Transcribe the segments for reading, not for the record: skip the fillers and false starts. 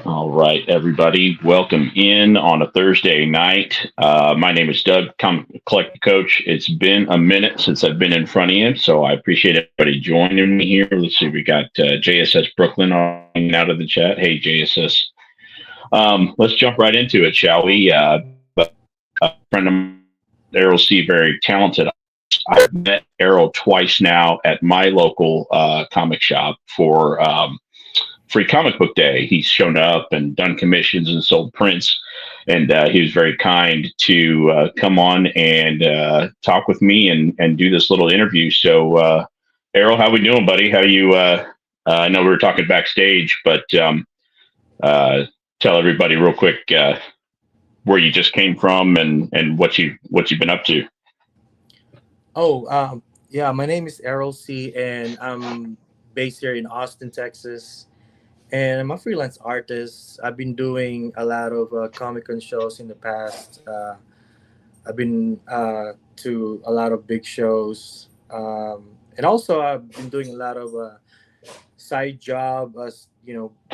All right, everybody, welcome in on a Thursday night. My name is Doug, Collective Coach. It's been a minute since I've been in front of you, so I appreciate everybody joining me here. Let's see, we got JSS Brooklyn hanging out of the chat. Hey, JSS. Let's jump right into it, shall we? A friend of mine, Eroll See, very talented. I've met Eroll twice now at my local comic shop for Free Comic Book Day. He's shown up and done commissions and sold prints, and he was very kind to come on and talk with me and do this little interview. So, Eroll, how we doing, buddy? How you? I know we were talking backstage, but uh, tell everybody real quick where you just came from and what you've been up to. Yeah, my name is Eroll See, and I'm based here in Austin, Texas. And I'm a freelance artist. I've been doing a lot of Comic Con shows in the past. I've been to a lot of big shows. And also, I've been doing a lot of side job as,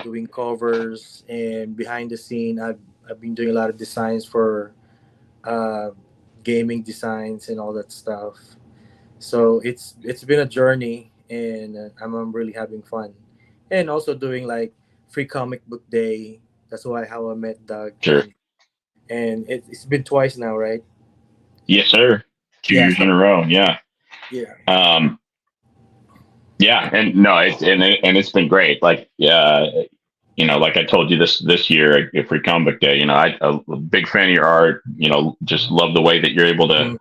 doing covers and behind the scene. I've been doing a lot of designs for uh, gaming designs and all that stuff. So it's been a journey, and I'm really having fun, and also doing like free comic book day. That's why how I met Doug, Sure. and it's been twice now, right? Yes, sir. Two Yeah. years in So a row. Yeah. yeah. Um, yeah, and no, it's been great. Like, like I told you this year at Free Comic Book Day. I'm a big fan of your art. Just love the way that you're able to,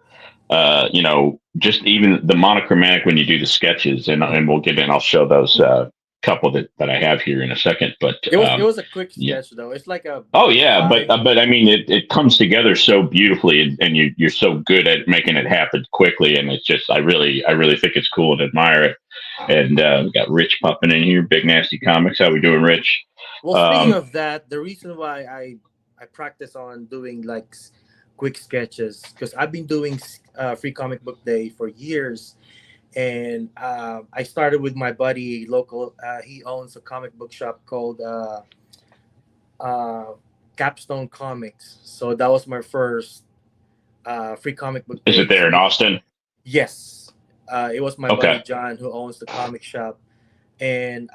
Mhm. just even the monochromatic when you do the sketches, and we'll get in. I'll show those couple that I have here in a second. But It was a quick yeah. sketch though. It's like a Oh yeah, but five. I mean it comes together so beautifully, and you're so good at making it happen quickly, and it's just I really think it's cool and admire it. And we got Rich popping in here, Big Nasty Comics. How we doing, Rich? Well, speaking Um, of that, the reason why I practice on doing like quick sketches because I've been doing free comic book day for years, and I started with my buddy local. He owns a comic book shop called uh, Capstone Comics. So that was my first free comic book is it day. there So in Austin? yes, it was my buddy Okay, John who owns the comic shop, and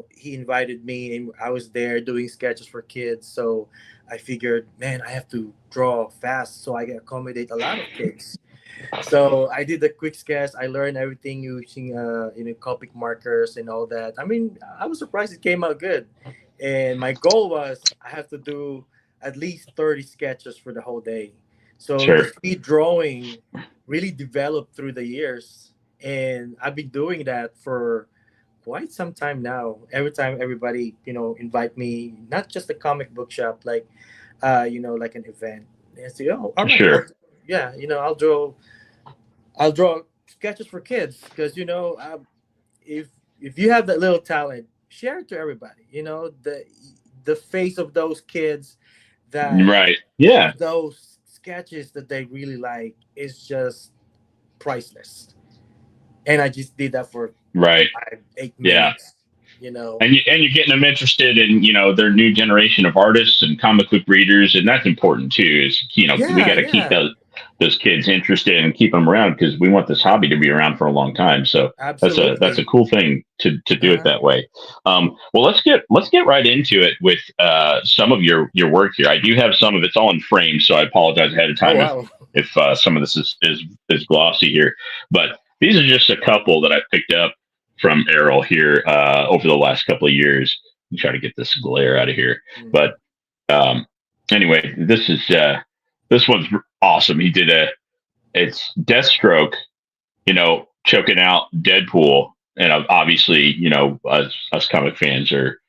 he invited me, and I was there doing sketches for kids. So I figured, man, I have to draw fast so I can accommodate a lot of kids. So I did a quick sketch. I learned everything using Copic markers and all that. I mean, I was surprised it came out good. And my goal was I have to do at least 30 sketches for the whole day. So the sure, speed drawing really developed through the years. And I've been doing that for quite some time now. Every time everybody, invite me, not just a comic book shop, like like an event. And say, oh, all right, sure, yeah, I'll draw sketches for kids because if if you have that little talent, share it to everybody. The face of those kids that right, yeah, have those sketches that they really like is just priceless. And I just did that for right, 5, 8 yeah. minutes. You know, And you're getting them interested in their new generation of artists and comic book readers, and that's important too. Is we yeah, got to keep yeah, those kids interested and keep them around because we want this hobby to be around for a long time. So that's a absolutely. cool thing to do it Uh-huh. that way. Well, let's get right into it with some of your work here. I do have some of it's all in frames, so I apologize ahead of Oh time wow. if some of this is glossy here, but these are just a couple that I picked up from Eroll here over the last couple of years. Let me try to get this glare out of here. Mhm. But um, anyway, this one's awesome. He did it's Deathstroke, choking out Deadpool, and obviously, us comic fans are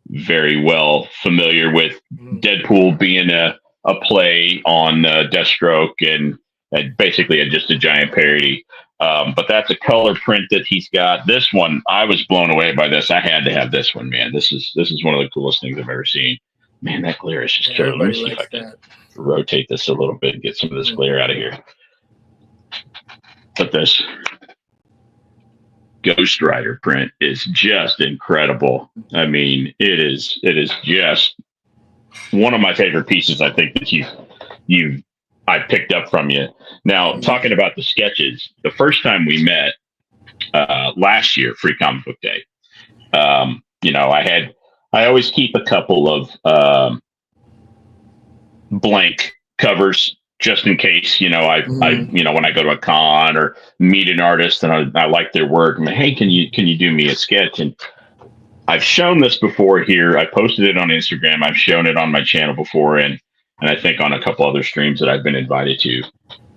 very well familiar with Mhm. Deadpool being a play on Deathstroke and basically just a giant parody. But that's a color print that he's got. This one, I was blown away by this. I had to have this one, man. This is one of the coolest things I've ever seen. Man, that glare is just Yeah, terrible. Let me everybody see if I likes can that. rotate this a little bit and get some of this Mhm. glare out of here. But this Ghost Rider print is just incredible. I mean, it is just one of my favorite pieces I think that you I picked up from you. Now, Mhm. talking about the sketches, the first time we met last year, Free Comic Book Day. I always keep a couple of blank covers just in case. Mhm. When I go to a con or meet an artist and I like their work, I'm like, hey, can you do me a sketch? And I've shown this before here. I posted it on Instagram. I've shown it on my channel before, and I think on a couple other streams that I've been invited to.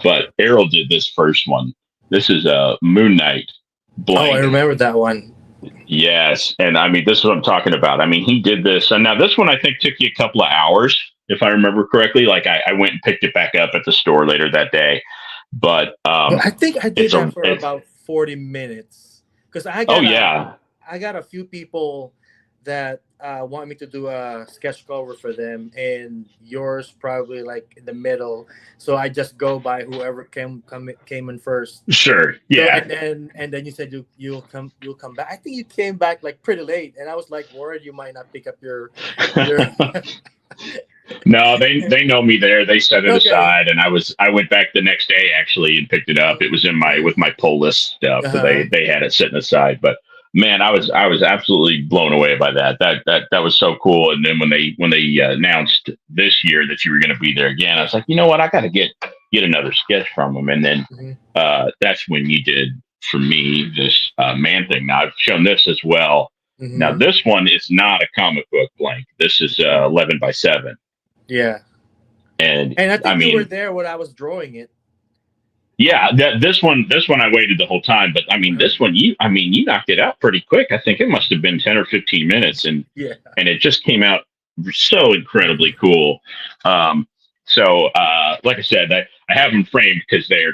But Errol did this first one. This is a Moon Knight Oh, I blank. remember that one. Yes, and I mean this is what I'm talking about. I mean he did this, and now this one I think took you a couple of hours, if I remember correctly. Like I went and picked it back up at the store later that day, but But I think I did it's that a for it's about 40 minutes because oh yeah, I got a few people that want me to do a sketch cover for them, and yours probably like in the middle. So I just go by whoever came in first. sure, So yeah. and then you said you'll come back. I think you came back like pretty late, and I was like worried you might not pick up your. No, they know me there. They set it Okay. aside, and I went back the next day actually and picked it up. It was in my with my pull list stuff, so Uh-huh. they had it sitting aside. But man, I was absolutely blown away by that. That was so cool. And then when they announced this year that you were going to be there again, I was like, you know what, I got to get another sketch from them. And then Mhm. that's when you did for me this man thing. Now I've shown this as well. Now Mhm. this one is not a comic book blank. This is 11 by 7. Yeah. And And I I think you were mean, there when I was drawing it. yeah, this one I waited the whole time, but I mean, Uh-huh. you knocked it out pretty quick. I think it must have been 10 or 15 minutes, Yeah. and it just came out so incredibly cool. Like I said, I have them framed because they're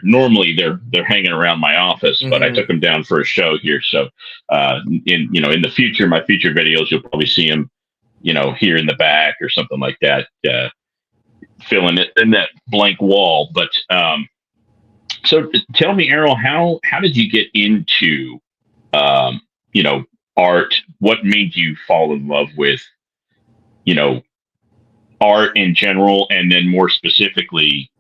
hanging around my office, but I took Mhm. them down for a show here. So in the future, my future videos, you'll probably see them, here in the back or something like that, filling it in that blank wall. But so tell me, Errol, how did you get into um, you know art? What made you fall in love with you know art in general, and then more specifically,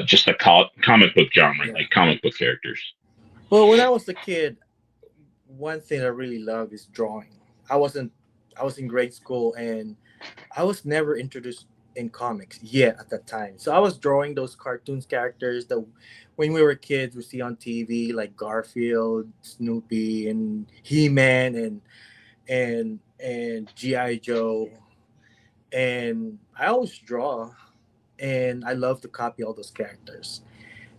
just the comic book genre, Yeah. like comic book characters? Well, when I was a kid, one thing I really love is drawing. I wasn't I was in grade school and I was never introduced in comics yet at that time. So I was drawing those cartoons characters that when we were kids we see on TV like Garfield, Snoopy and He-Man and G.I. Joe. And I always draw and I love to copy all those characters.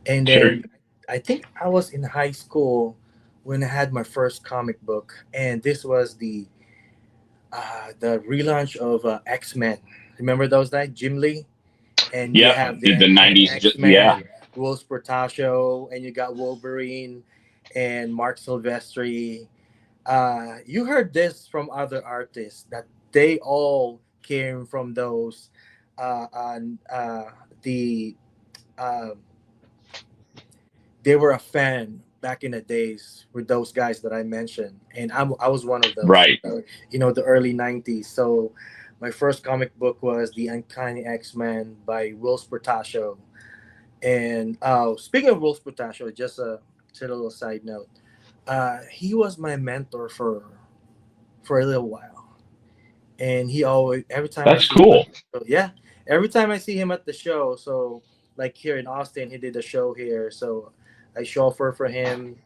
And Sure. then I think I was in high school when I had my first comic book, and this was the relaunch of X Men. Remember those guys, Jim Lee, and you Yep. have The the '90s. X Yeah. Men, Will Sportasio, and you got Wolverine and Mark Silvestri. You heard this from other artists that they all came from those the uh, they were a fan back in the days with those guys that I mentioned, and I was one of those. Right. The early '90s. So my first comic book was The Uncanny X-Men by Will Sportasio. And speaking of Will Sportasio, just a little side note, he was my mentor for a little while, and he always every time I That's see him at cool. the show, yeah, every time I see him at the show. So like here in Austin, he did a show here, so I chauffeur for him.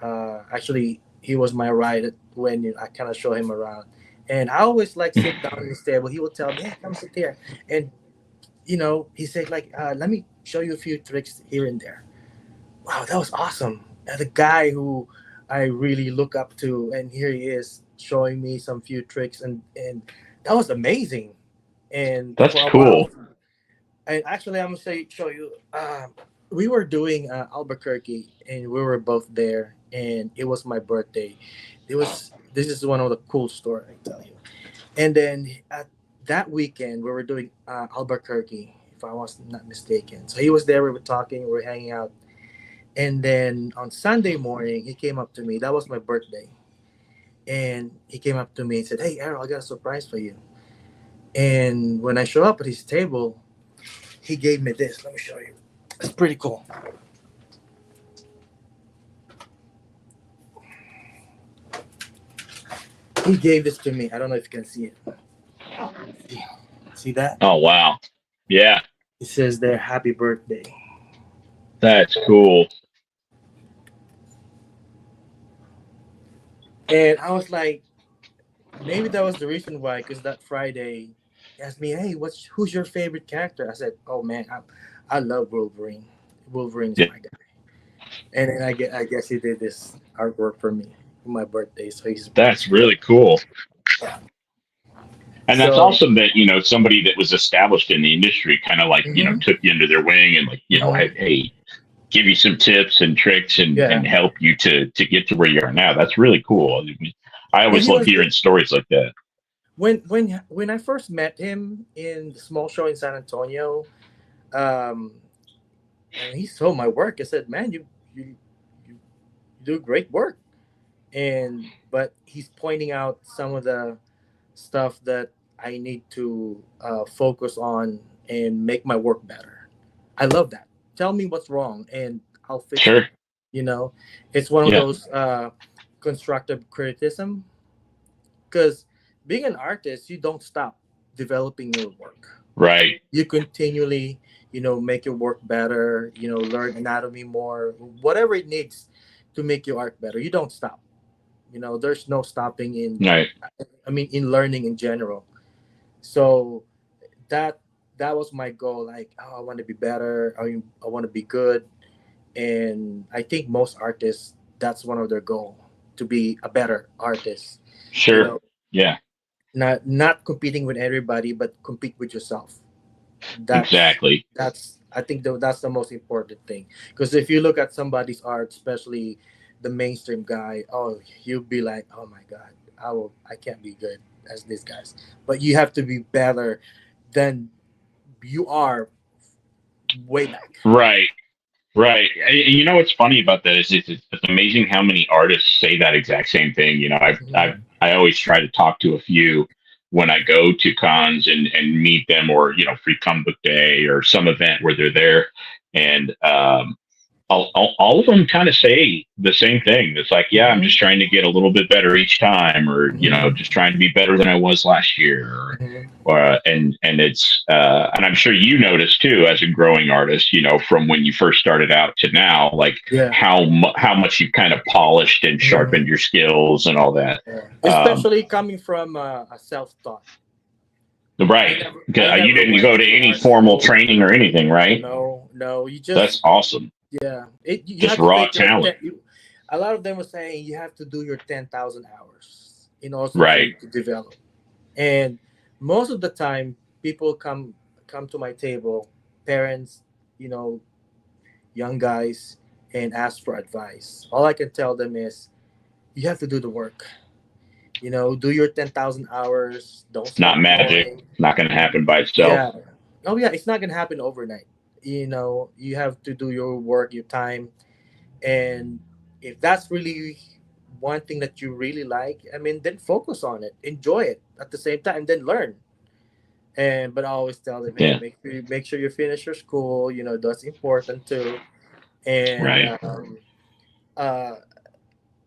Actually, he was my ride when I kind of show him around, and I always like sit down in his table. He will tell me, "Hey, come sit here," and he said like, "Let me show you a few tricks here and there." Wow, that was awesome. The guy who I really look up to, and here he is showing me some few tricks, and that was amazing. And That's for a while, cool. and actually, I'm gonna show you. We were doing Albuquerque, and we were both there, and it was my birthday. This is one of the cool stories I tell you. And then at that weekend, we were doing Albuquerque, if I was not mistaken. So he was there. We were talking. We were hanging out. And then on Sunday morning, he came up to me. That was my birthday, and he came up to me and said, "Hey, Errol, I got a surprise for you." And when I show up at his table, he gave me this. Let me show you. It's pretty cool. He gave this to me. I don't know if you can see it. See, see that? Oh, wow. Yeah, It says there, "Happy birthday." that's cool. And I was like, maybe that was the reason why. Because that Friday, he asked me, "Hey, who's your favorite character?" I said, "Oh man, I love Wolverine. Wolverine's Yeah, my guy." And then I guess he did this artwork for me for my birthday, so he's that's surprised. really cool. Yeah. And that's So. awesome that, somebody that was established in the industry kind of like, Hmm. took you under their wing and like, Hmm. hey, give you some tips and tricks and Yeah. help you to get to where you are now. That's really cool. I And always he love was hearing stories like that. when I first met him in the small show in San Antonio. Um, and he saw my work. I said, "Man, you do great work." And but he's pointing out some of the stuff that I need to focus on and make my work better. I love that. Tell me what's wrong, and I'll fix it. Sure. You know, it's one of Yeah. those constructive criticism, because being an artist, you don't stop developing your work. Right. You continually, make your work better, learn anatomy more, whatever it needs to make your art better. You don't stop. There's no stopping in, Right. I mean, in learning in general. So that that was my goal. Like, oh, I want to be better. I want to be good. And I think most artists, that's one of their goal, to be a better artist. You Sure. know, Yeah. not competing with everybody, but compete with yourself. that's Exactly. that's I think that's the most important thing, because if you look at somebody's art, especially the mainstream guy, oh, you'll be like, oh my god, I can't be good as these guys. But you have to be better than you are way back. Right. Right. What's funny about that is it's amazing how many artists say that exact same thing. Mhm. I always try to talk to a few when I go to cons and meet them, or Free Comic Book Day or some event where they're there, and all of them kind of say the same thing. It's like, yeah, I'm Mhm. just trying to get a little bit better each time, or just Mhm. trying to be better than I was last year, Mhm. and it's and I'm sure you noticed too as a growing artist, from when you first started out to now, like Yeah. how much you've kind of polished and sharpened Mhm. your skills and all that. Yeah. Um, Especially coming from a self-taught. I right. never I 'Cause you never didn't went go to to any art formal school. training or anything, right? No, no. You That's just, awesome. yeah. You Just have to raw take talent. a lot of them were saying you have to do your 10,000 hours in order for Right. you to develop. And most of the time, people come to my table, parents, you know, young guys, and ask for advice. All I can tell them is you have to do the work. Do your 10,000 hours. Don't It's not stop magic. going. It's not going to happen by itself. Yeah. Oh yeah, it's not gonna happen overnight. You have to do your work, your time, and if that's really one thing that you really like, I mean, then focus on it, enjoy it at the same time, and then learn. And but I always tell them, hey, Yeah. make sure you finish your school. That's important too. And Right. uh,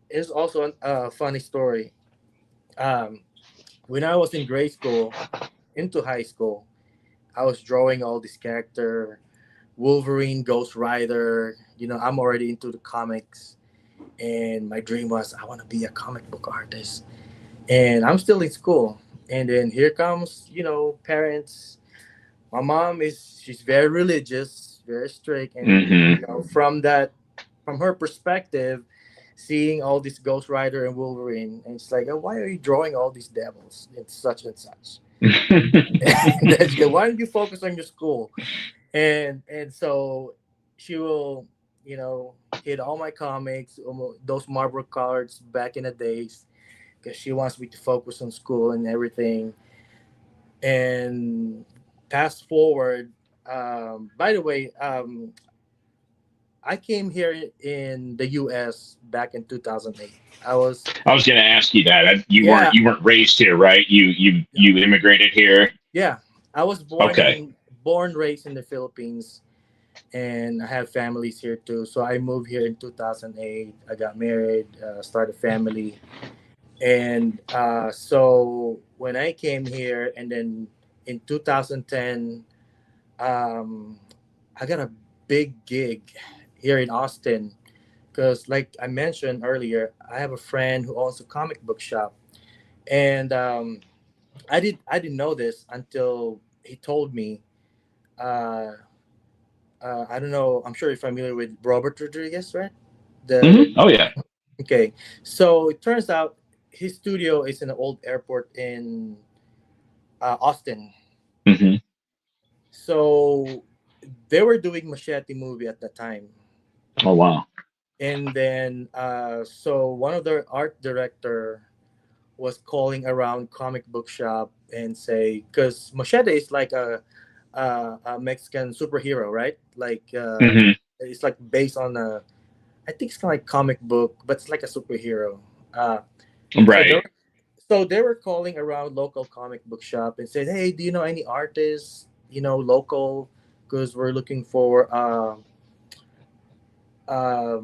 it's also a funny story. Um, when I was in grade school, into high school, I was drawing all this character, Wolverine, Ghost Rider. I'm already into the comics, and my dream was I want to be a comic book artist. And I'm still in school, and then here comes parents. My mom she's very religious, very strict, and Hmm. from her perspective, seeing all this Ghost Rider and Wolverine, and it's like, oh, why are you drawing all these devils and such and such? And then she go, why don't you focus on your school? And so she will hit all my comics, those Marvel cards back in the days, because she wants me to focus on school and everything. And fast forward, by the way, I came here in the US back in 2008. I was I was going to ask you that. You weren't Yeah. you weren't raised here, right? You Yeah. immigrated here. Yeah, I was Okay. born raised in the Philippines, and I have families here too. So I moved here in 2008. I got married, started a family, and so when I came here, and then in 2010, um, I got a big gig here in Austin because, like I mentioned earlier, I have a friend who owns a comic book shop, and I didn't know this until he told me. Uh, I don't know. I'm sure you're familiar with Robert Rodriguez, right? The Oh yeah. Okay, so it turns out his studio is in an old airport in Austin. Hmm. So they were doing Machete movie at the time, Oh wow. and then so one of their art director was calling around comic book shop and say, because Machete is like a Mexican superhero, right? Like Hmm. it's like based on a, I think it's kind of like comic book, but it's like a superhero. Uh, so they Right. were, so they were calling around local comic book shop and said, "Hey, do you know any artists? Local, because we're looking for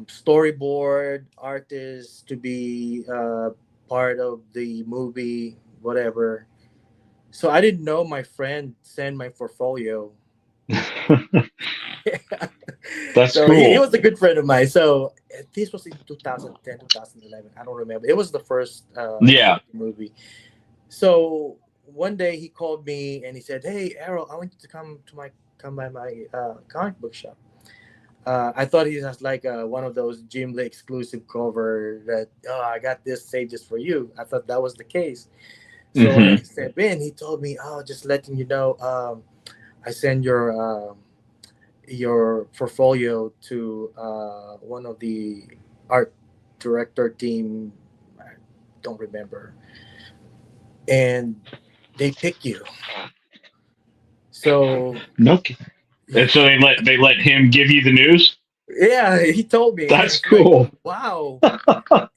storyboard artists to be part of the movie, whatever." So I didn't know my friend sent my portfolio. That's So he cool. was a good friend of mine. So this was in 2010, 2011. I don't remember. It was the first Yeah. Machete movie. So one day he called me and he said, "Hey, Errol, I want you to come by my comic book shop." I thought he was like one of those Jim Lee exclusive cover that, "Oh, I got this, save this for you." I thought that was the case. So when I Hmm. stepped in, he told me, "Oh, just letting you know, I send your portfolio to one of the art director team. I don't remember, and they pick you." So No. And so they let him give you the news. yeah, he told me. I That's was like, cool. "Wow."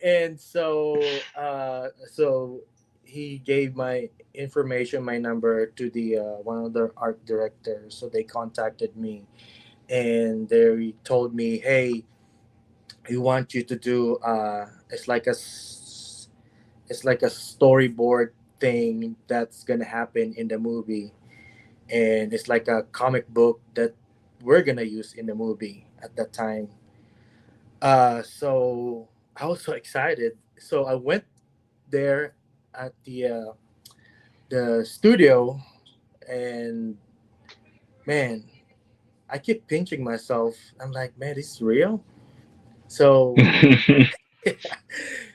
And so so he gave my information, my number, to the one of the art directors. So they contacted me, and they told me, "Hey, we want you to do it's like a storyboard thing that's gonna happen in the movie, and it's like a comic book that we're gonna use in the movie at that time." So I was so excited. So I went there at the studio, and man, I keep pinching myself. I'm like, man, this is real. So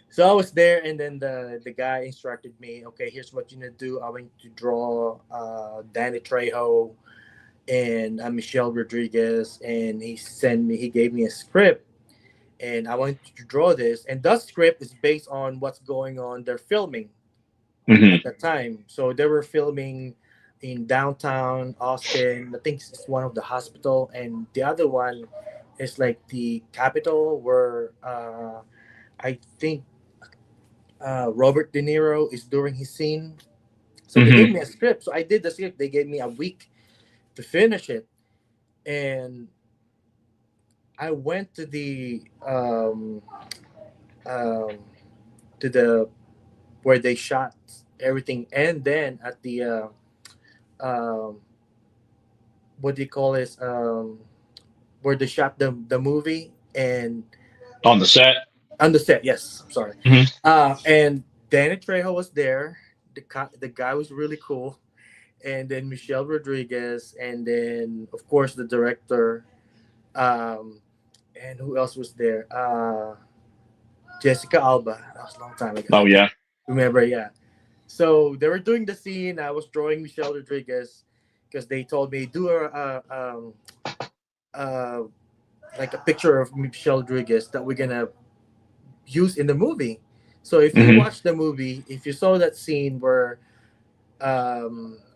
so I was there, and then the guy instructed me, "Okay, here's what you need to do. I want you to draw Danny Trejo and Michelle Rodriguez." And he gave me a script, and I want you to draw this. And that script is based on what's going on. They're filming Hmm. at that time, so they were filming in downtown Austin. I think it's one of the hospital, and the other one is like the Capitol, where I think Robert De Niro is doing his scene. So they gave Hmm. me a script. So I did the script. They gave me a week to finish it, and I went um, to the where they shot everything, and then at the um, what do you call this? Where they shot the movie, and On the set. on the set. Yes, I'm sorry. Hmm. And Danny Trejo was there. The guy was really cool, and then Michelle Rodriguez, and then of course the director, um, and who else was there? Jessica Alba. That was a long time ago. Oh I can't yeah. remember. Yeah. So they were doing the scene. I was drawing Michelle Rodriguez because they told me do uh, like a picture of Michelle Rodriguez that we're gonna use in the movie. So if you Hmm. watch the movie, if you saw that scene where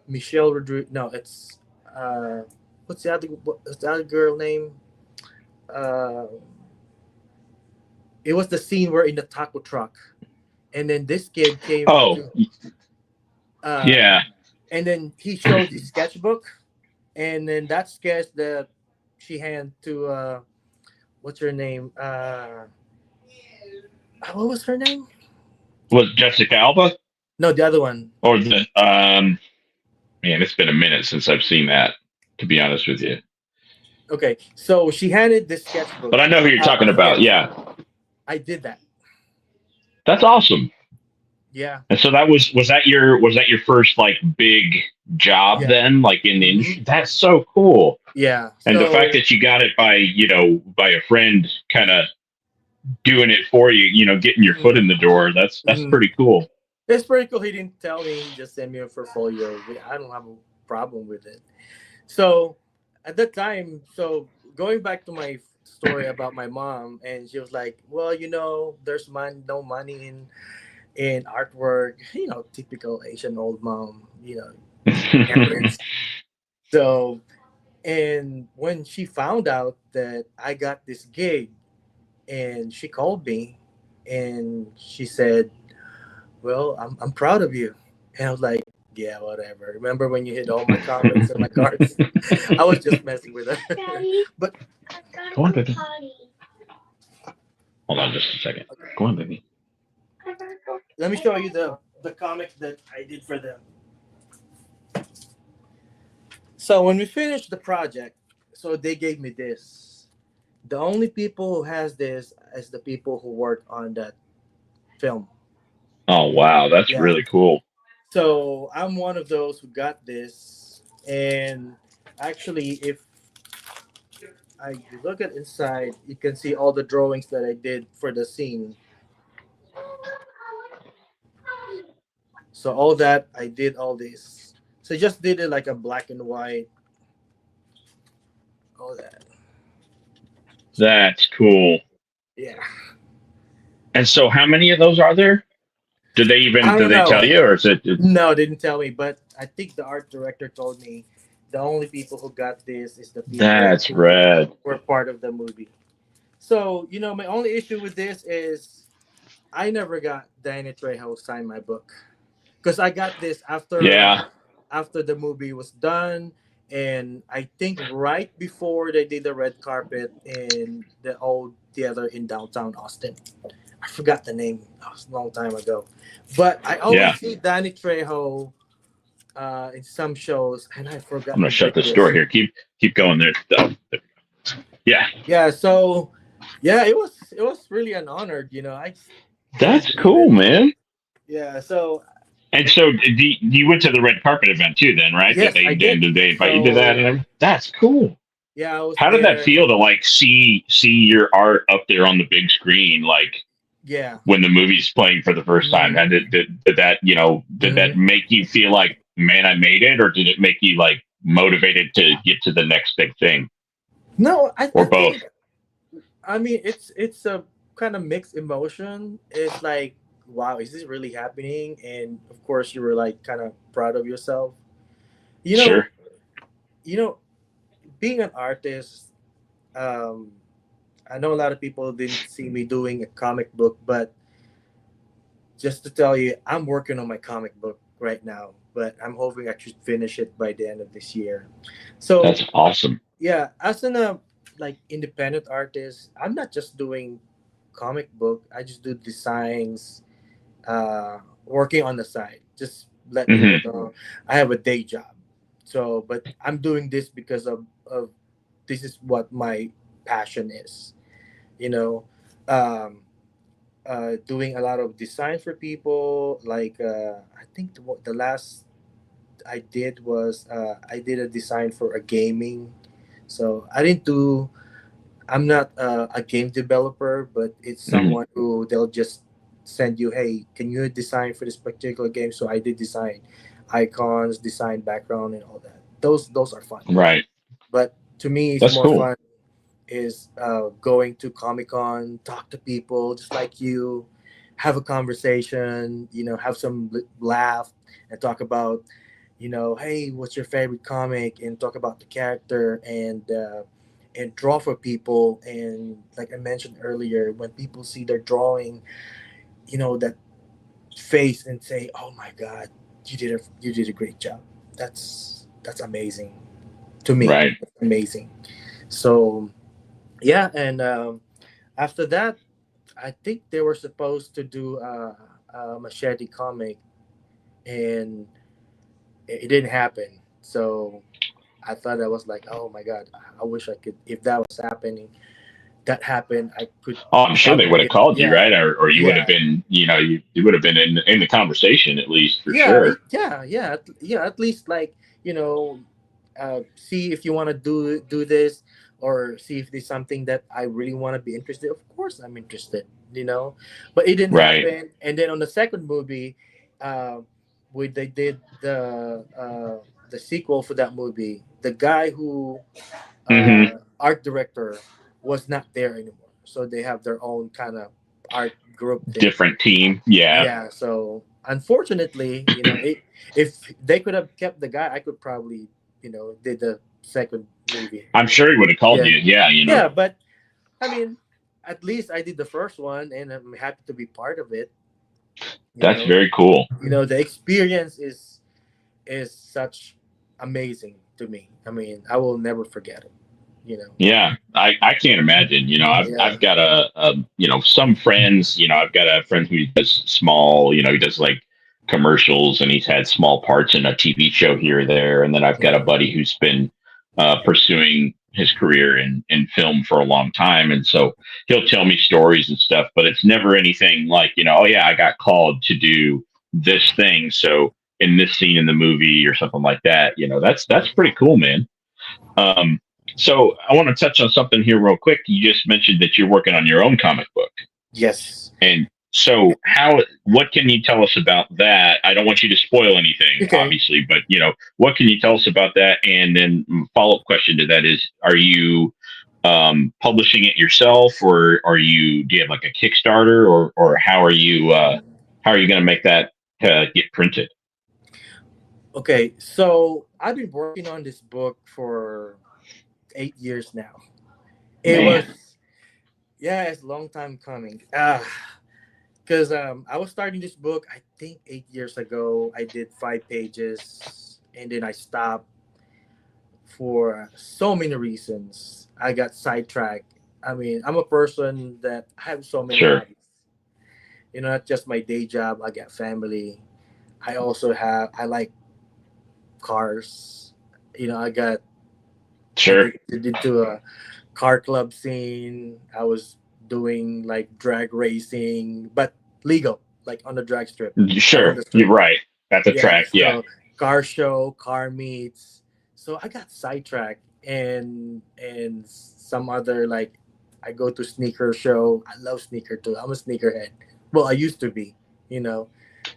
Michelle Rodriguez, no, it's uh, what's the other girl name? Uh, it was the scene where in the taco truck, and then this kid came Oh to uh, yeah. And then he showed his sketchbook, and then that sketch that she handed to what's her name? What was her name? Was Jessica Alba No, the other one. or the man? It's been a minute since I've seen that. To be honest with you, Okay, so she handed the sketchbook but I know who you're talking to about. him. Yeah, I did that. that's awesome. Yeah, And so that was that your first like big job yeah, then, like in the hmm industry? That's so cool. yeah. And the fact So that you got it by by a friend kind of doing it for you, getting your foot in mhm, the door. That's mhm. pretty cool. It's pretty cool. He didn't tell me. He just sent me a portfolio. I don't have a problem with it. So at that time, so going back to my story about my mom, and she was like, "Well, there's no money in artwork. Typical Asian old mom. Parents." So, and when she found out that I got this gig, and she called me, and she said, "Well, I'm proud of you." And I was like, "Yeah, whatever. Remember when you hit all my comments and my cards?" I was just messing with her. But Go on, baby. Hold on just a second. Go on, baby. let me show you the comic that I did for them. So when we finished the project, so they gave me this. The only people who has this is the people who work on that film. Oh wow, that's Yeah. really cool. So I'm one of those who got this. And actually, if I look at inside, you can see all the drawings that I did for the scene. So all that I did all this. So I just did it like a black and white, all that. That's cool. Yeah. And so, how many of those are there? I Do don't they tell know. you, or is it? No, they didn't tell me, but I think the art director told me the only people who got this is the people That's who rad. were part of the movie. So, my only issue with this is I never got Danny Trejo sign my book because I got this Yeah, after the movie was done, and I think right before they did the red carpet in the old theater in downtown Austin. I forgot the name. That was a long time ago, but I yeah. always see Danny Trejo in some shows, and I I'm forgot gonna to shut bring this door this. here. Keep going there. Oh, yeah, Yeah, so yeah, it was really an honor. I just can't that's believe cool, it. man. Yeah, so And so you went to the red carpet event too, then, right? yes, I did. Did they invite you to that? So And everything? That's cool. yeah, I was How did that there. feel to like see your art up there on the big screen, like Yeah. when the movie's playing for the first time? And hmm did that did that hmm make you feel like, man, I made it, or did it make you like motivated to get to the next big thing, No, I or both? think I mean it's a kind of mixed emotion. It's like, wow, is this really happening? And of course, you were like kind of proud of yourself. You know, Sure. you know, being an artist. Um, I know a lot of people didn't see me doing a comic book, but just to tell you, I'm working on my comic book right now. But I'm hoping I should finish it by the end of this year. That's So awesome. yeah, as an like independent artist, I'm not just doing comic book. I just do designs, working on the side. Just let people Hmm. know I have a day job. So, but I'm doing this because of this is what my passion is. You know, um, doing a lot of design for people. Like I think the last I did was I did a design for a gaming. So I didn't do. I'm not a game developer, but it's Hmm. someone who they'll just send you, hey, can you design for this particular game? So I did design icons, design background, and all that. Those are fun. Right. But to me, it's That's more cool. fun is going to Comic Con, talk to people just like you, have a conversation, have some laugh and talk about, hey, what's your favorite comic, and talk about the character and draw for people. And like I mentioned earlier, when people see their drawing, that face and say, "Oh my God, you did a great job." That's amazing to me. Right. Amazing. So yeah, and after that, I think they were supposed to do a Machete comic, and it didn't happen. So I thought I was like, oh my god, I wish I could. If that was happening, that happened, I could Oh, I'm sure they probably would have get. called you, Yeah, right? Or you would have yeah, been, you would have been in the conversation at least for yeah, sure. yeah. At least like see if you want to do this, or see if there's something that I really want to be interested. Of course, I'm interested. But it didn't Right. happen. And then on the second movie, uh, we they did the sequel for that movie. The guy who Hmm. art director was not there anymore, so they have their own kind of art group thing. Different team. Yeah. Yeah, so unfortunately, if they could have kept the guy, I could probably, did the second movie. I'm sure he would have called Yeah, you. Yeah. yeah, but I mean, at least I did the first one, and I'm happy to be part of it. You That's know, very cool. the experience is such amazing to me. I mean, I will never forget it. You know, Yeah, I can't imagine. yeah, I've got some friends. I've got a friend who does small. He does like commercials, and he's had small parts in a TV show here or there. And then I've got a yeah, buddy who's been pursuing his career in film for a long time, and so he'll tell me stories and stuff. But it's never anything like oh yeah, I got called to do this thing. So in this scene in the movie or something like that. That's pretty cool, man. Um, so I want to touch on something here real quick. You just mentioned that you're working on your own comic book, yes. and so what can you tell us about that? I don't want you to spoil anything, Okay. obviously, but what can you tell us about that? And then follow up question to that is, are you publishing it yourself, or do you have like a Kickstarter, or how are you going to make that get printed? Okay, so I've been working on this book for 8 years now. It was, Man, yeah, it's a long time coming. Because I was starting this book, I think 8 years ago. I did 5 pages, and then I stopped for so many reasons. I got sidetracked. I mean, I'm a person that I have so many sure, hobbies. Not just my day job. I got family. I like cars. I got sure, addicted to a car club scene. I was doing like drag racing, but legal, like on the drag strip, not on sure. the You're street. right. That's a Yeah, track. Yeah. so car show, car meets. So I got sidetracked, and some other, like, I go to sneaker show. I love sneaker too. I'm a sneakerhead. Well, I used to be, you know.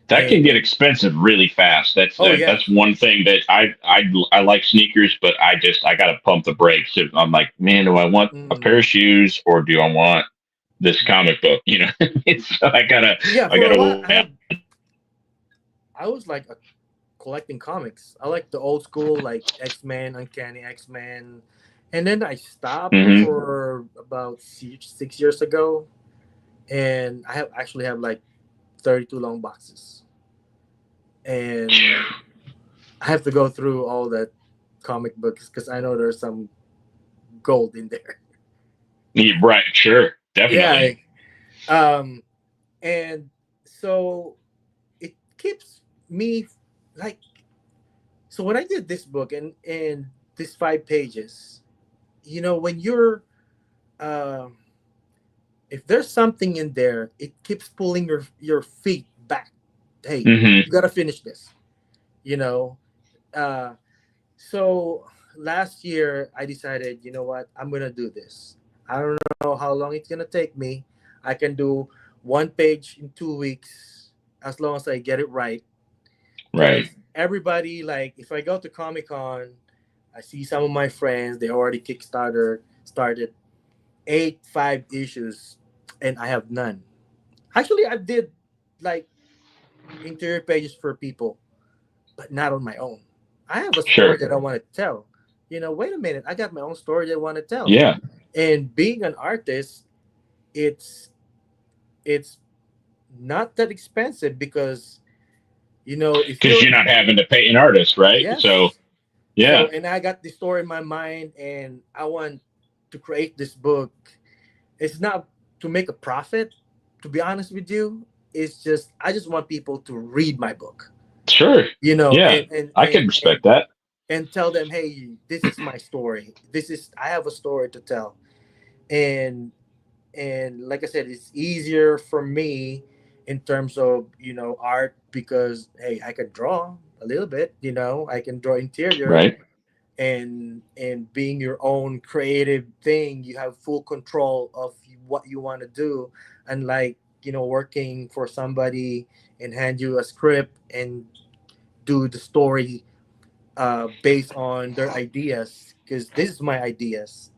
That can get And expensive really fast. That's oh that, yeah. that's one thing that I like sneakers, but I got to pump the brakes. If I'm like, man, do I want a pair Mm. of shoes or do I want this comic book? So Yeah, I for a gotta while weigh out. I was like collecting comics. I like the old school, like X-Men, Uncanny X-Men. And then I stopped Hmm. for about 6 years ago, and I have like 32 long boxes, and I have to go through all that comic books because I know there's some gold in there. Yeah, right, sure, Yeah. definitely. Um, and so it keeps me like, so when I did this book and these 5 pages, when you're um if there's something in there, it keeps pulling your feet back. Hey, Hmm. you gotta finish this. You know. Uh, so last year I decided, you know what, I'm gonna do this. I don't know how long it's gonna take me. I can do one page in 2 weeks as long as I get it right. Right, Because everybody, like, if I go to Comic Con, I see some of my friends, they already Kickstarter started 5 issues, and I have none. Actually, I did like interior pages for people, but not on my own. I have a story sure, that I want to tell. Wait a minute, I got my own story that I want to tell. yeah, And being an artist, it's it's not that expensive because if Because you're you're not having to pay an artist, right? So yes. yeah, So, and I got the story in my mind, and I want to create this book. It's not to make a profit, to be honest with you. It's just I just want people to read my book, sure, yeah, and and I can and and respect that. and tell them, hey, this is my story. I have a story to tell, and like I said, it's easier for me in terms of art because hey, I can draw a little bit. I can draw interior, Right, and being your own creative thing, you have full control of what you want to do, unlike working for somebody and hand you a script and do the story based on their ideas, because this is my ideas.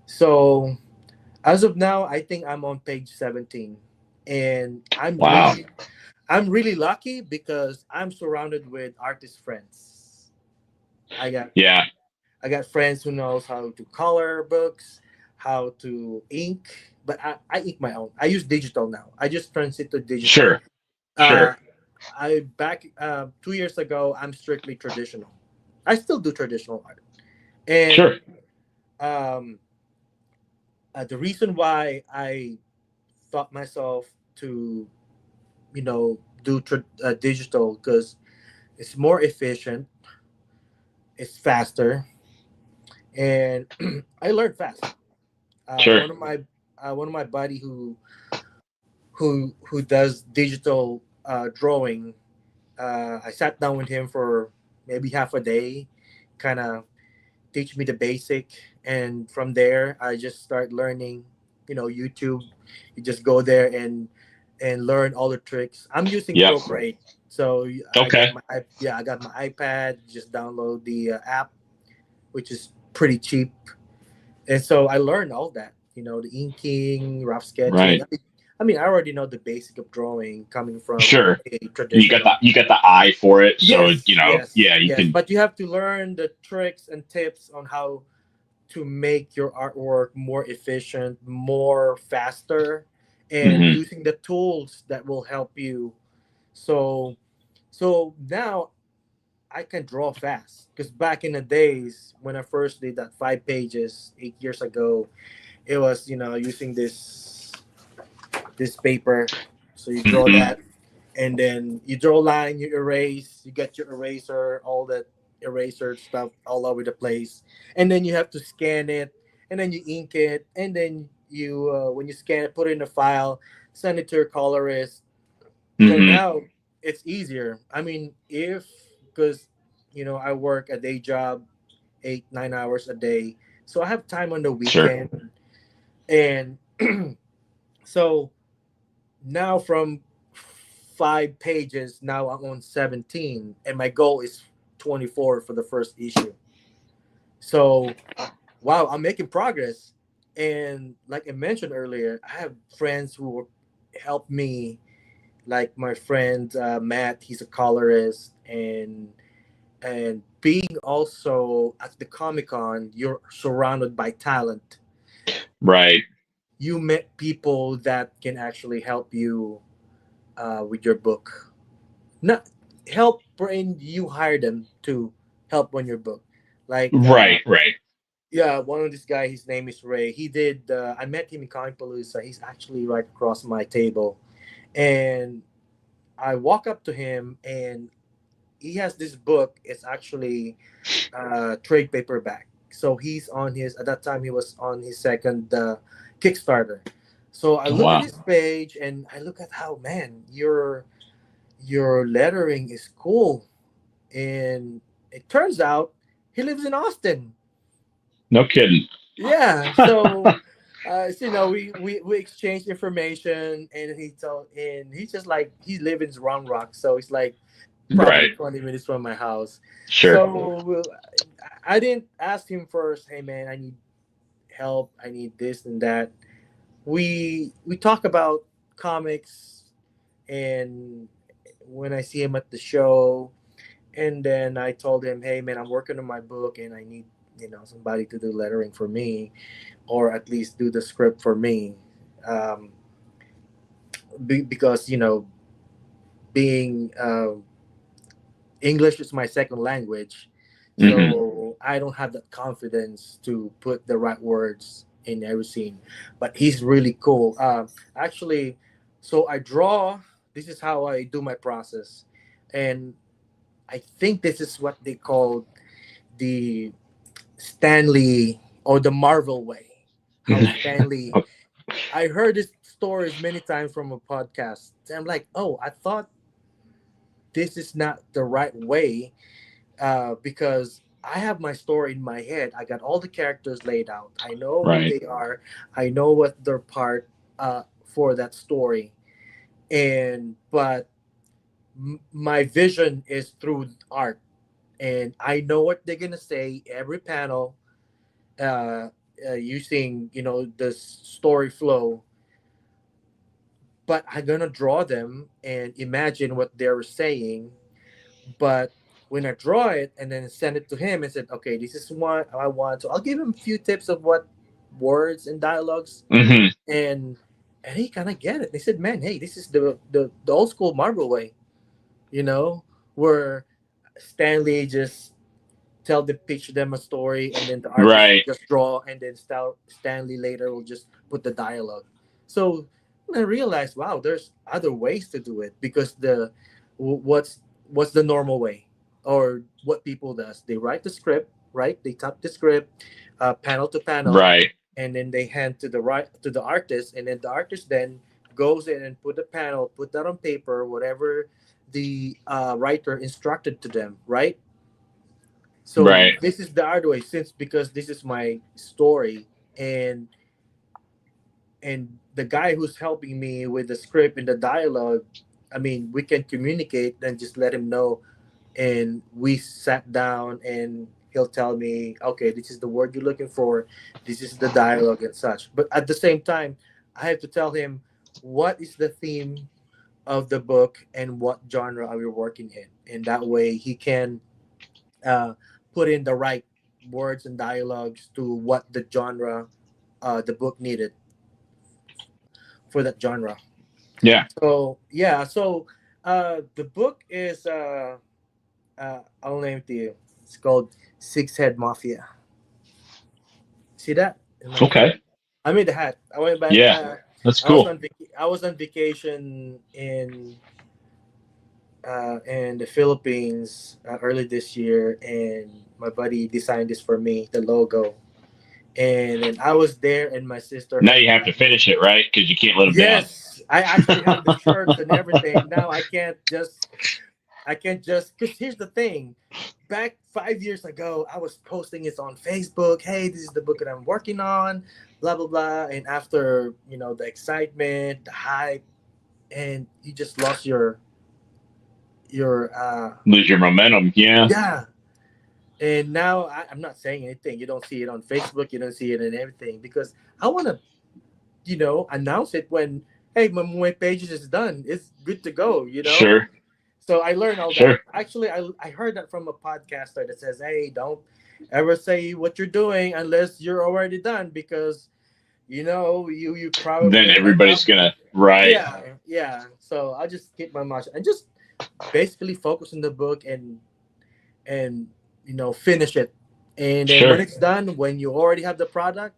So as of now, I think I'm on page 17, and wow, I'm really lucky because I'm surrounded with artist friends. I got yeah, I got friends who knows how to color books, how to ink, but I ink my own. I use digital now. I just transit to digital. sure, Uh, sure, I back 2 years ago. I'm strictly traditional. I still do traditional art, and sure, um, the reason why I thought myself to do digital because it's more efficient, it's faster, and I learned fast. Uh, sure, one of my one of my buddy who does digital drawing. I sat down with him for maybe half a day, kind of teach me the basic, and from there I just start learning. YouTube. You just go there and learn all the tricks. I'm using yep, Procreate, so okay, I got my iPad. Just download the app, which is pretty cheap, and so I learned all that. The inking, rough sketching. right, I already know the basic of drawing coming from sure. a You got the traditional. eye for it, so Yes, yes, yeah, you yes. can. But you have to learn the tricks and tips on how to make your artwork more efficient, more faster, and Hmm. using the tools that will help you. So, now I can draw fast because back in the days when I first did that 5 pages 8 years ago, it was using this paper. So you draw Hmm. that, and then you draw a line, you erase, you get your eraser, all that eraser stuff all over the place, and then you have to scan it, and then you ink it, and then you when you scan it, put it in a file, send it to your colorist. So Hmm. now it's easier. If because I work a day job, 8 9 hours a day, so I have time on the Sure. weekend, and so now from 5 pages, now I'm on 17, and my goal is 24 for the first issue. So, wow, I'm making progress. And like I mentioned earlier, I have friends who help me, like my friend Matt. He's a colorist, and being also at the Comic Con, you're surrounded by talent. Right. You met people that can actually help you with your book. Not help when you hire them to help on your book. Like Right. Right. yeah, one of this guy, his name is Ray. He did. I met him in Comic Palooza. He's actually right across my table, and I walk up to him, and he has this book. It's actually trade paperback. So he's on his. At that time, he was on his second Kickstarter. So I Oh, look at wow. his page, and I look at how, man, your lettering is cool. And it turns out he lives in Austin. No kidding. Yeah, we exchanged information, and he's just like he lives in Round Rock, so it's like probably Right. 20 minutes from my house. Sure. So I didn't ask him first. Hey man, I need help. I need this and that. We talk about comics, and when I see him at the show, and then I told him, hey man, I'm working on my book, and I need somebody to do lettering for me, or at least do the script for me, because being English is my second language, Hmm. so I don't have the confidence to put the right words in every scene. But he's really cool. Actually, so I draw. This is how I do my process, and I think this is what they call the Stanley or the Marvel way. How Stanley. I heard these stories many times from a podcast. And I'm like, oh, I thought this is not the right way, because I have my story in my head. I got all the characters laid out. I know who Right. they are. I know what their part for that story. And but my vision is through art, and I know what they're gonna say every panel, uh, using the story flow. But I'm gonna draw them and imagine what they're saying. But when I draw it and then send it to him and said, okay, this is what I want. So I'll give him a few tips of what words and dialogues, Hmm. and he kind of get it. They said, man, hey, this is the old school Marvel way, you know, where Stanley just pitch them a story, and then the artist Right. just draw, and then Stanley later will just put the dialogue. So I realized, wow, there's other ways to do it, because what's the normal way, or what people does? They write the script, right? They type the script, panel to panel, Right. and then they hand to the artist, and then the artist then goes in and put the panel, put that on paper, whatever the writer instructed to them, right? So Right. this is the hard way, since because this is my story, and the guy who's helping me with the script and the dialogue, I mean, we can communicate and just let him know, and we sat down and he'll tell me, okay, this is the word you're looking for, this is the dialogue and such. But at the same time, I have to tell him what is the theme of the book and what genre are we working in, and that way he can uh, put in the right words and dialogues to what the genre, the book needed for that genre. Yeah. So yeah, so the book is I'll name it to you. It's called Six Head Mafia. See that in my hat? Okay. I made the hat. I went back. Yeah. That's I was cool. on I was on vacation in the Philippines early this year, and my buddy designed this for me, the logo. And then I was there, and my sister Now had you have to finish it, right? Because you can't let them down. yes, I actually have the shirts and everything. Now I can't just because here's the thing. Back 5 years ago, I was posting it on Facebook. Hey, this is the book that I'm working on, blah blah blah. And after the excitement, the hype, and you just lost your Lose your momentum. Yeah. yeah. And now I'm not saying anything. You don't see it on Facebook. You don't see it in everything, because I want to announce it when, hey, my pages is done. It's good to go. Sure. So I learned all that. Sure. Actually, I heard that from a podcaster that says, hey, don't ever say what you're doing unless you're already done, because you Then probably end up. everybody's gonna. Right. Yeah. So I just keep my mouth shut and just basically focus on the book, and finish it. And then when Sure. it's done, when you already have the product,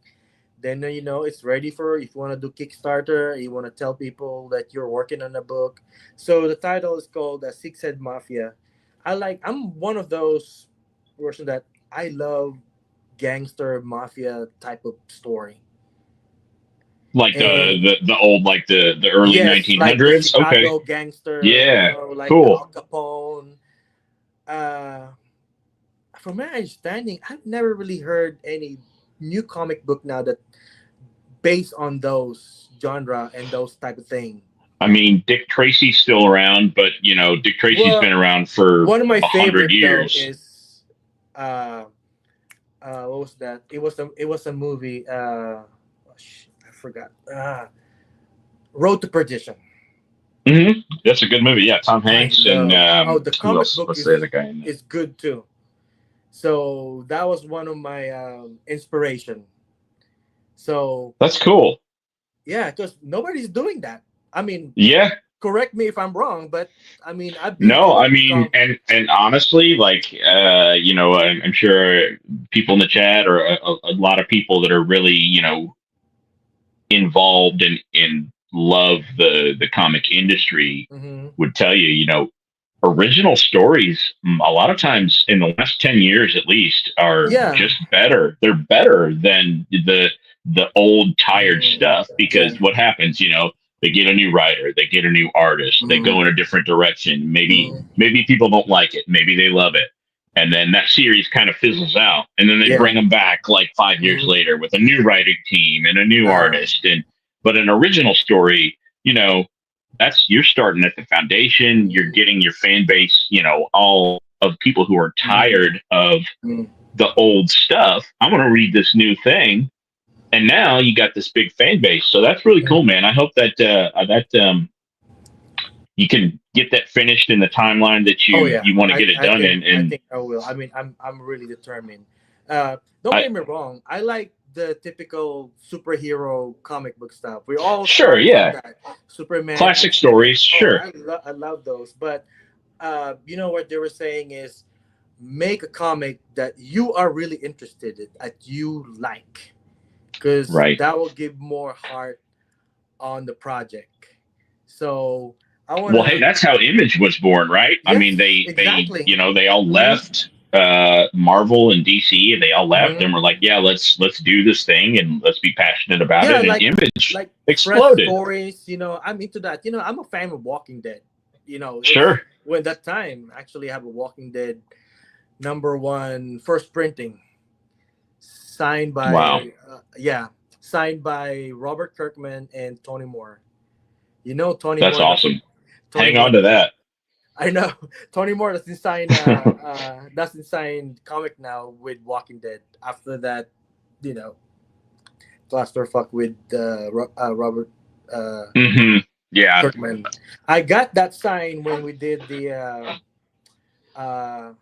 then it's ready for, if you want to do Kickstarter, you want to tell people that you're working on a book. So the title is called Six Head Mafia. I'm one of those person that I love gangster mafia type of story. Like And the old, like the early yes, like the 1900s. Okay. Chicago gangster, Yeah. like the Cool. Al Capone. uh from my understanding, I've never really heard any new comic book now that based on those genre and those type of thing. I mean, Dick Tracy's still around, but Dick Tracy's been Well, around for one of my 100 years. is uh what was that? It was a movie. I forgot. Road to Perdition. Hmm. That's a good movie. Yeah, Tom I Hanks and love. Oh, the who comic else? book What's the other is guy in there? is good too. So that was one of my inspiration. So That's cool. yeah, because nobody's doing that. I mean, Yeah. correct me if I'm wrong, but I mean, I've been No, through I mean, com. and honestly, like, I'm sure people in the chat or a lot of people that are really, involved in love the comic industry Hmm. would tell you, original stories a lot of times in the last 10 years at least are Yeah. just better. They're better than the old tired Mm, stuff yeah. because what happens, they get a new writer, they get a new artist, they go in Mm, a different direction. mm, Maybe people don't like it, maybe they love it. And then that series kind of fizzles out. And then they yeah. bring them back like 5 years Mm, later with a new writing team and a new uh, artist. But an original story, that's you're starting at the foundation. You're mm, getting your fan base, all of people who are mm, tired of mm, the old stuff. I'm going to read this new thing, and now you got this big fan base. So that's really cool, mm. man. I hope that you can get that finished in the timeline that Oh you yeah, you want to I get it I done think in. I And think I will. I mean, I'm really determined. Don't I get me wrong. I like the typical superhero comic book stuff. We all sure, started from yeah, that. Superman, classic X Men. stories, Oh, sure, I love those. But you know what they were saying is make a comic that you are really interested in, that you like, because right. that will give more heart on the project. So I want Well, hey, to. that's how Image was born, right? I mean, Yes, exactly. they all Mm-hmm. left Marvel and DC, and they all left and were like, Mm-hmm. yeah, let's do this thing and let's be passionate about Yeah, it. And like Image like fresh exploded. stories. I'm into that. I'm a fan of Walking Dead. It's Sure. when that time actually have a Walking Dead number one first printing signed Wow. by signed by Robert Kirkman and Tony Moore. Tony That's Moore awesome. doesn't. Tony Hang Moore on to doesn't. that. I know Tony Moore doesn't sign comic now with Walking Dead. After that, you know, clusterfuck with Robert Hmm. Yeah. Kirkman. I got that sign when we did the uh,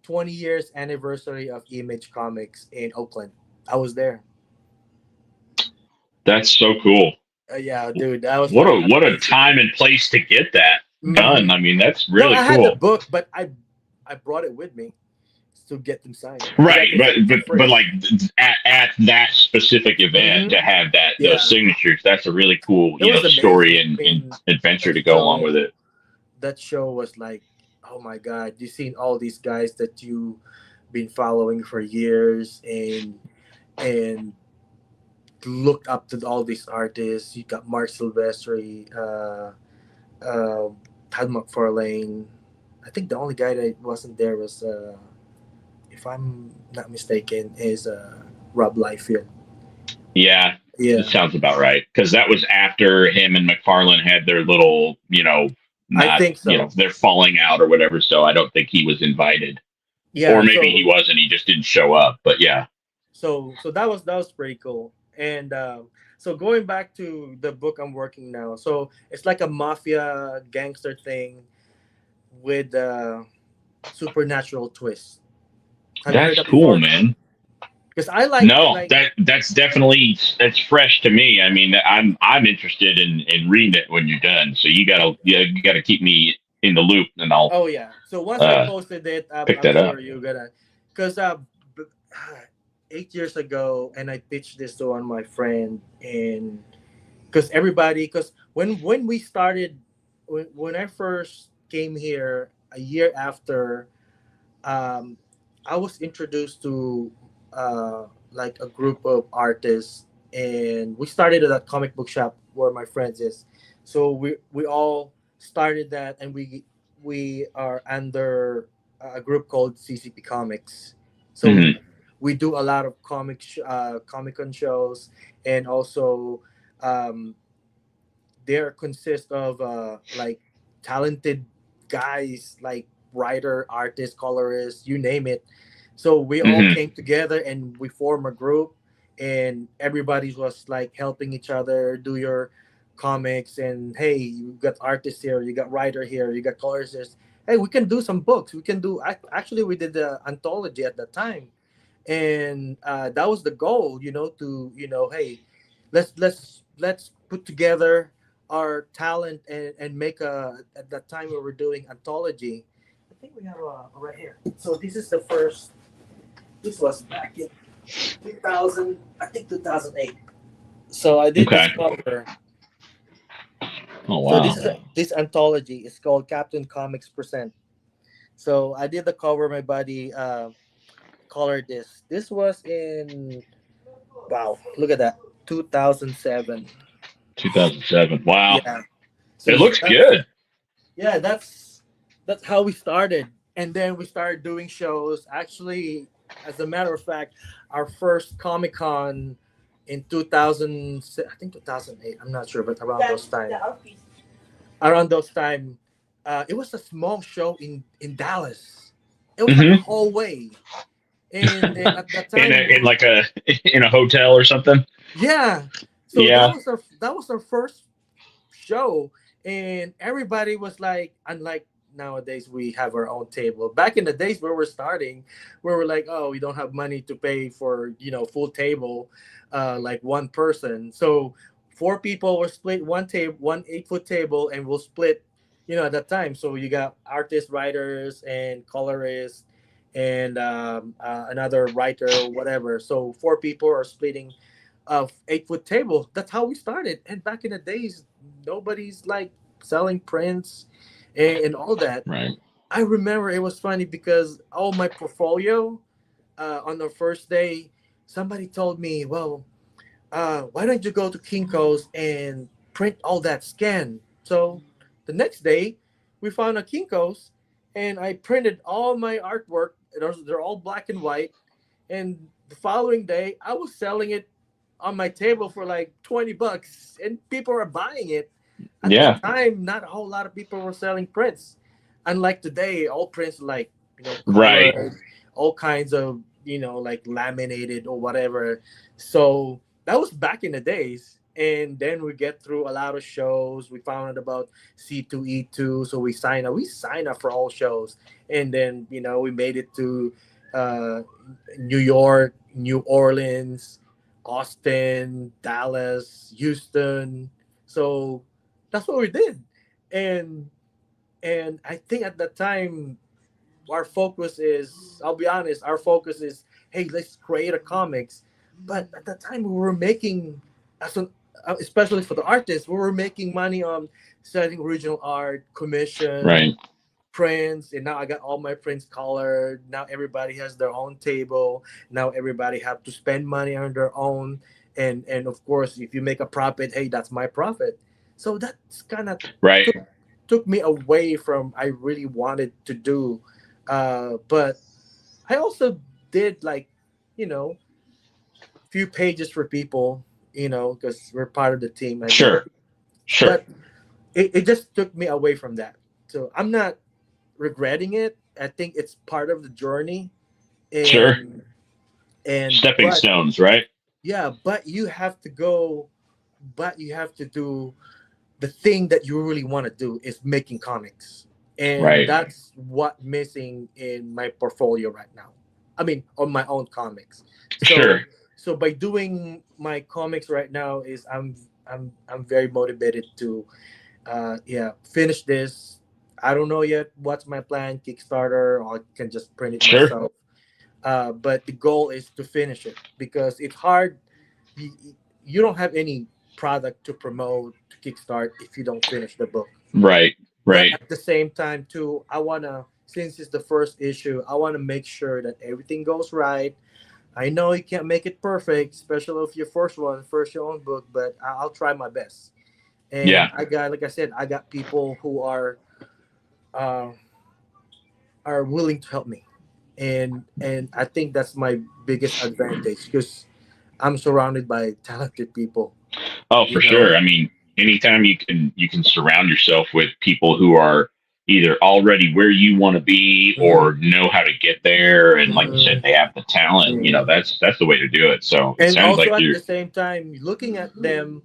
20 years anniversary of Image Comics in Oakland. I was there. That's so cool. Yeah, dude, that was What like a amazing. time and place to get that done. Hmm. I mean, that's No, really I had the cool. book, but I brought it with me to get them signed because I Right, can sign for but free. like at that specific event Hmm. to have those Yeah, signatures, that's a really cool, it was story amazing. I and mean, adventure that to go along with show it. that show was like, oh my god, you seen all these guys that you been following for years and looked up to all these artists. You got Mark Silvestri, Todd McFarlane. I think the only guy that wasn't there was, if I'm not mistaken, is Rob Liefeld. Yeah, it Yeah, sounds about right because that was after him and McFarlane had their little, I not, think so. they're falling out or whatever. So I don't think he was invited, or Yeah, maybe he wasn't. He just didn't show up. But yeah, so that was pretty cool. And so going back to the book I'm working now, so it's like a mafia gangster thing with supernatural twist. Have you heard that's that cool, before? man. Because I No, like that's definitely that's fresh to me. I mean, I'm interested in reading it when you're done. So you gotta keep me in the loop, and I'll oh yeah. So once I uh, posted it, pick I'm that sure up. you're gonna because b- 8 years ago, and I pitched this to one of my friend, and because when we started, when I first came here a year after, um, I was introduced to like a group of artists, and we started at that comic book shop where my friends is. So we all started that, and we are under a group called CCP Comics. So Hmm. we do a lot of Comic Con shows, and also um, there consist of like talented guys like writer, artist, colorist, you name it. So we all Hmm. came together and we form a group, and everybody was like helping each other do your comics. And hey, you got artists here, you got writer here, you got colorists. Hey, we can do some books. We can do. Actually, we did the anthology at that time, and that was the goal. To hey, let's put together our talent and make a at that time we were doing anthology. I think we have a right here. So this is the first. This was back in 2000, I think 2008. So I did this Okay. cover. Oh So wow. this anthology is called Captain Comics Present. So I did the cover. My buddy colored this. This was in, wow, look at that, 2007. 2007. Wow. Yeah. So It looks that's, good. yeah, that's how we started, and then we started doing shows. Actually, as a matter of fact, our first Comic Con in 2000, I think 2008. I'm not sure, but around those time, it was a small show in Dallas. It was like a Hmm. hallway, and then at that In time, in like a in a hotel or something. yeah. So Yeah. that was our first show, and everybody was like, unlike nowadays we have our own table. Back in the days where we're starting, where we're like, oh, we don't have money to pay for full table, like one person. So four people were split one table, one 8 foot table, and we'll split. At that time, so you got artists, writers, and colorists, and another writer, whatever. So four people are splitting of 8 foot table. That's how we started. And back in the days, nobody's like selling prints and all that. Right. I remember it was funny because all my portfolio on the first day, somebody told me, well, why don't you go to Kinko's and print all that scan? So the next day, we found a Kinko's, and I printed all my artwork. They're all black and white. And the following day, I was selling it on my table for like $20, and people are buying it. At that Yeah. time, not a whole lot of people were selling prints. Unlike today, all prints are like Right. colored, all kinds of like laminated or whatever. So that was back in the days. And then we get through a lot of shows. We found out about C2E2, so we sign up for all shows, and then we made it to uh, New York, New Orleans, Austin, Dallas, Houston. So that's what we did, and I think at that time our focus is, I'll be honest, our focus is, hey, let's create a comics. But at that time we were making, as an, especially for the artists, we were making money on selling original art, commission, Right. prints, and now I got all my prints colored. Now everybody has their own table. Now everybody have to spend money on their own, and of course, if you make a profit, hey, that's my profit. So that's kind of Right. took me away from I really wanted to do. But I also did like, you know, few pages for people, because we're part of the team, I guess. Sure. Sure. But it just took me away from that. So I'm not regretting it. I think it's part of the journey. Sure. And Stepping but stones. Right. yeah, but you have to do the thing that you really want to do is making comics, and Right. that's what missing in my portfolio right now. I mean, on my own comics. Sure. So by doing my comics right now is I'm very motivated to finish this. I don't know yet what's my plan, Kickstarter, or I can just print it Sure. myself. But the goal is to finish it because it's hard. you, you don't have any product to promote to kickstart if you don't finish the book. Right. But Right. at the same time too, I want to, since it's the first issue, I want to make sure that everything goes right. I know you can't make it perfect, especially if your first your own book, but I'll try my best. And Yeah. I got, like I said, I got people who uh, are willing to help me, and I think that's my biggest advantage because I'm surrounded by talented people. Oh, You for know. sure. I mean, anytime you can surround yourself with people who are either already where you want to be Mhm, or know how to get there, and like you said, mhm, they have the talent. mhm. That's the way to do it. So it And sounds also like at you're. the same time, looking at them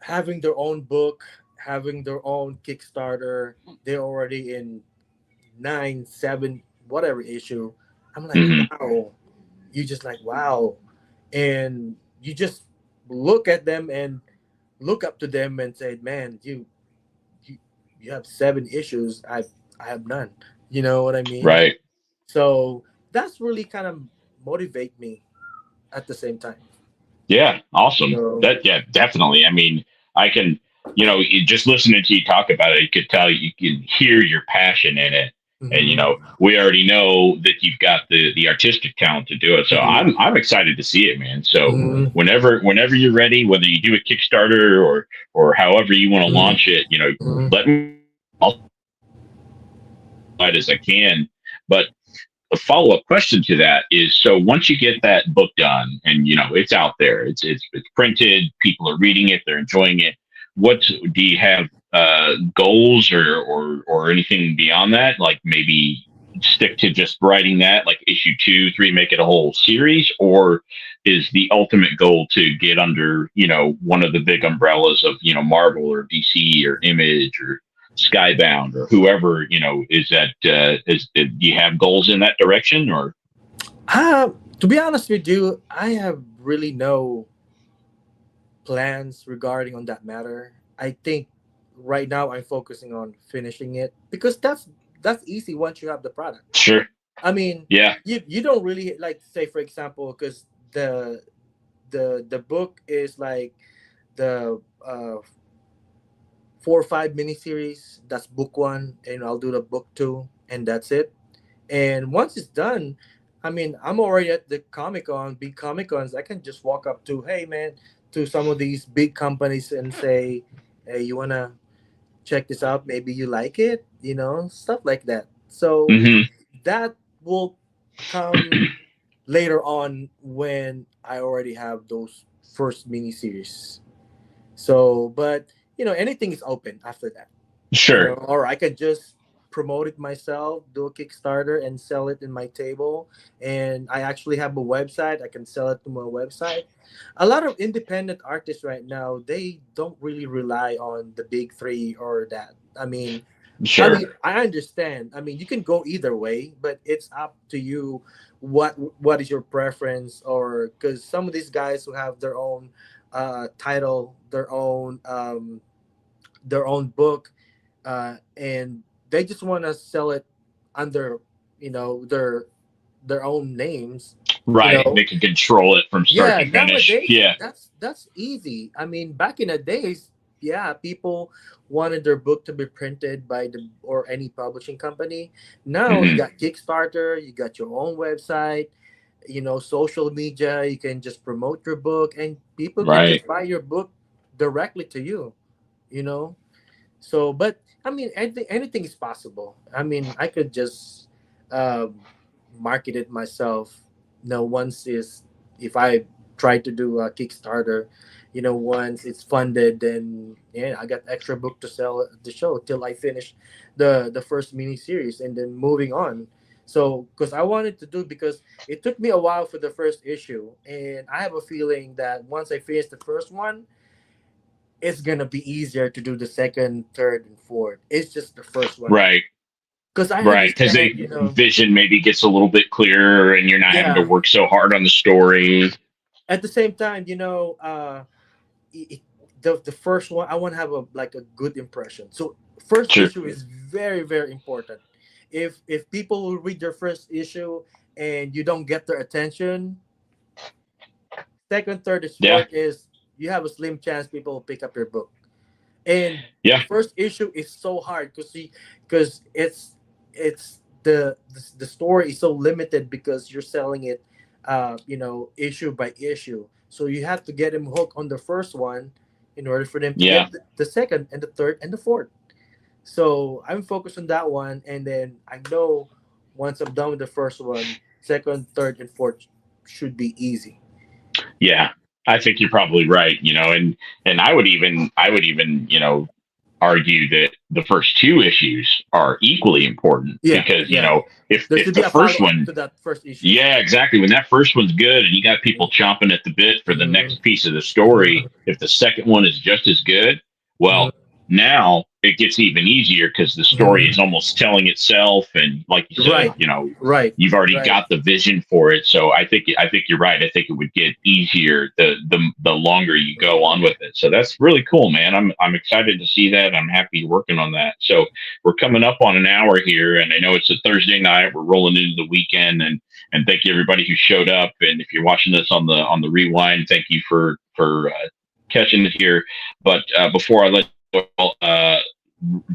having their own book, having their own Kickstarter, they're already in 9, 7, whatever issue. I'm like, Mhm. wow. You just like, wow. And you just look at them and look up to them and say, "Man, you, you have 7 issues. I have none." You know what I mean? Right. So that's really kind of motivate me at the same time. Yeah, awesome. So, That yeah, definitely. I mean, I can, just listening to you talk about it, you could tell you can hear your passion in it. And mhm, we already know that you've got the artistic talent to do it. So mhm, I'm excited to see it, man. So mhm, whenever you're ready, whether you do a Kickstarter or however you want to mhm, launch it, mhm. let me I'll as I can. But a follow up question to that is, so once you get that book done and it's out there, it's printed, people are reading it, they're enjoying it. What do you have goals or anything beyond that? Like maybe stick to just writing that, like issue 2, 3, make it a whole series, or is the ultimate goal to get under one of the big umbrellas of Marvel or DC or Image or Skybound or whoever, is that do you have goals in that direction or Uh, to be honest with you, I have really no plans regarding on that matter. I think right now I'm focusing on finishing it because that's easy once you have the product. sure? I mean, Yeah. you don't really like say for example because the book is like the 4 or 5 miniseries. That's book one, and I'll do the book two, and that's it. And once it's done, I mean, I'm already at the Comic Con, big Comic Cons. I can just walk up to, hey man, to some of these big companies and say, hey, you wanna check this out? Maybe you like it, stuff like that. So Hmm. that will come later on when I already have those first miniseries. So, but anything is open after that. Sure. Or I could just promote it myself, do a Kickstarter, and sell it in my table. And I actually have a website. I can sell it to my website. A lot of independent artists right now, they don't really rely on the big three or that. Sure. I understand. I mean, you can go either way, but it's up to you. What is your preference? Or because some of these guys who have their own title, their own book, and they just want to sell it under their own names. You Right. know, They can control it from start yeah. to finish. Nowadays, Yeah. that's easy. I mean, back in the days, yeah, people wanted their book to be printed by the or any publishing company. Now you Hmm. got Kickstarter, you got your own website, social media. You can just promote your book, and people can Right. just buy your book directly to you. You know, so, but I mean, anything is possible. I mean, I could just um, market it myself. Once is if I try to do a Kickstarter, once it's funded, then yeah, I got extra book to sell at the show till I finish the first mini series, and then moving on. So, because I wanted to do because it took me a while for the first issue, and I have a feeling that once I finish the first one, it's gonna be easier to do the second, third, and fourth. It's just the first one Right. because I Right. Because understand. they vision maybe gets a little bit clearer, and you're not having to Yeah. work so hard on the story. At the same time, it, the first one I want to have a good impression. So first Sure. issue is very very important. If people will read your first issue and you don't get their attention, second, third, and Yeah. fourth is you have a slim chance people will pick up your book. And Yeah. first issue is so hard because it's the story is so limited because you're selling it issue by issue, so you have to get them hooked on the first one in order for them to Yeah. get the second and the third and the fourth. So I'm focused on that one, and then I know once I'm done with the first one, second, third, and fourth should be easy. Yeah. I think you're probably right. And I would even argue that the first 2 issues are equally important Yeah, because yeah, if there if should be the a first follow-up one, to that first issue. yeah, exactly, when that first one's good and you got people chomping at the bit for the Mhm. next piece of the story, if the second one is just as good, well, Mhm. now it gets even easier because the story is Mhm. almost telling itself, and like you said, Right, right, you've already right. got the vision for it. So I think you're right. I think it would get easier the longer you go on with it. So that's really cool, man. I'm excited to see that. I'm happy you're working on that. So we're coming up on an hour here, and I know it's a Thursday night. We're rolling into the weekend, and thank you everybody who showed up. And if you're watching this on the rewind, thank you for catching it here. But before I let you go,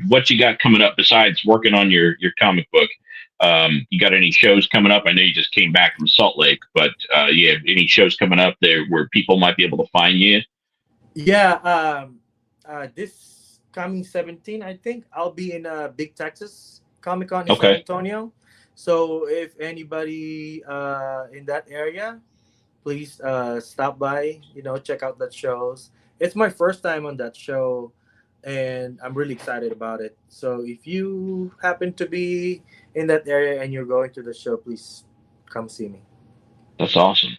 what you got coming up besides working on your comic book? You got any shows coming up? I know you just came back from Salt Lake, but you have any shows coming up there where people might be able to find you? Yeah, this coming 17, I think I'll be in Big Texas Comic Con in San Okay. Antonio. So if anybody in that area, please stop by. Check out that shows. It's my first time on that show, and I'm really excited about it. So if you happen to be in that area and you're going to the show, please come see me. That's awesome.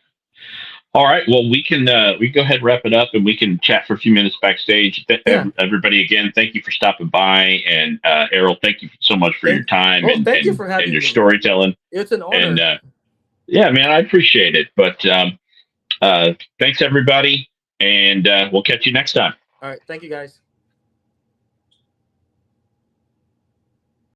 All right. Well, we can go ahead and wrap it up, and we can chat for a few minutes backstage. Yeah. Everybody, again, thank you for stopping by, and Errol, thank you so much for your Thank. time Oh, thank you and for and having your me. storytelling. It's an And honor. yeah, man, I appreciate it. But thanks everybody, and we'll catch you next time. All right. Thank you, guys.